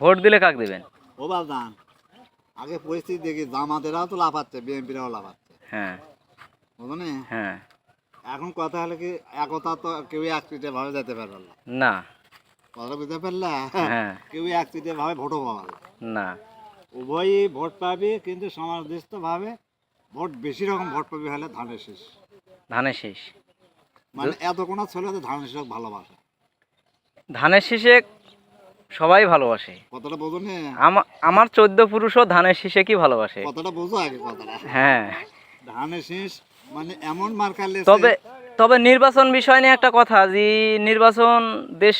Vote দিলে কাকে দেবেন? ও বাজান, আগে পরিস্থিতি দেখি, জামাতেরাও তো লাফাচ্ছে, বিএনপিরাও লাফাচ্ছে, হ্যাঁ বুঝলি? হ্যাঁ। এখন কথা হলো কি, একতা তো কেউ একত্রিত ভাবে যেতে পারবে না। না। কথা বুঝতে পারলে? হ্যাঁ। কেউ একত্রিত ভাবে ভোটও পাবে না। না। উভয়ই ভোট পাবে, কিন্তু সমাজনিষ্ঠ ভাবে ভোট বেশি রকম ভোট পাবে হলে ধানের শীষ। ধানের শীষ। মানে এত কোনো ছেলে তো ধানের শীষ ভালোবাসে। ধানের শীষে সবাই ভালোবাসে। কথাটা বোঝো না? আমার 14 পুরুষও ধানের শীষে কি ভালোবাসে। কথাটা বোঝো আগে কথাটা। হ্যাঁ। ধানের শীষ মানে এমন মার্কালে। তবে তবে নির্বাচন বিষয় নিয়ে একটা কথা, যে নির্বাচন দেশ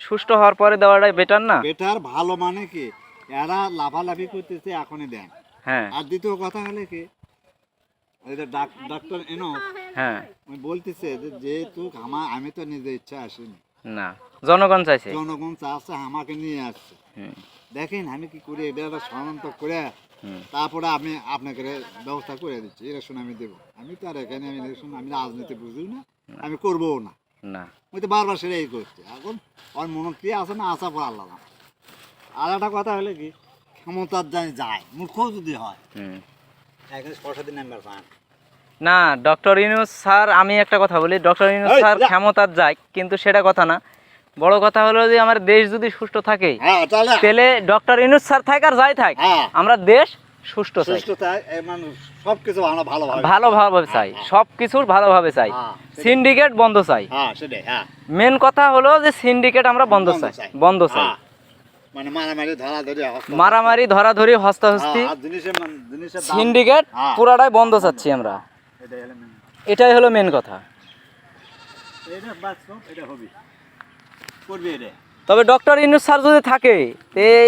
সুষ্ঠু হওয়ার পরে দেওয়াটাই বেটার না? বেটার ভালো মানে কি, এরা লাফালাফি করতেছে এখনই দেন। হ্যাঁ। আর দ্বিতীয় কথা হলে কি, ডাক্তার এনস হ্যাঁ। বলতেছে যে যেহেতু আমি তো নিজে ইচ্ছা আসিনি, না, জনগণ চাইছে। জনগণ চাচ্ছে আমাকে নিয়ে আসছে। দেখেন আমি কি করি, এটা একটা শনাক্ত করে তারপরে আমি আপনাকে ব্যবস্থা করে দিচ্ছি, ইলেকশন আমি দেবো। আমি তো আর এখানে আমি ইলেকশন, আমি রাজনীতি বুঝি না, আমি করবোও না। না। ওই তো বারবার সেটাই করছে। এখন ওর মনে কি আছে না আসা পর আল্লাহ। আর একটা কথা হলে কি, ক্ষমতার যায় মূর্খ যদি হয়, এখানে সরস্বতী নাম্বার পান না, ডক্টর ইউনূস স্যার, আমি একটা কথা বলি, ডক্টর ইউনূস স্যার ক্ষমতার যায়, কিন্তু সেটা কথা না। বড় কথা হলো যে আমার দেশ যদি সুষ্ঠু থাকে, তাহলে ডক্টর ইউনূস স্যার থাক আর যাই থাক, আমরা দেশ সুষ্ঠু চাই, সবকিছু ভালোভাবে চাই, সবকিছুর ভালোভাবে চাই, সিন্ডিকেট বন্ধ চাই। মেন কথা হলো যে সিন্ডিকেট আমরা বন্ধ চাই। মানে মারামারি ধরাধরি হস্তাহস্তি সিন্ডিকেট পুরাটাই বন্ধ চাচ্ছি আমরা। এটাই হলো মেন কথা। তবে ডক্টর ইউনূস স্যার যদি থাকে,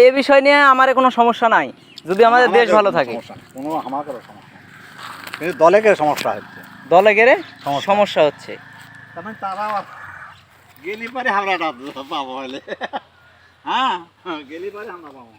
এ বিষয় নিয়ে আমার কোনো সমস্যা নাই, যদি আমাদের দেশ ভালো থাকে। দলে গেলে সমস্যা হচ্ছে, দলে গেলে সমস্যা হচ্ছে। তারা গেলি পারে আমরা পাবো হলে, হ্যাঁ গেলি পারে আমরা পাবো।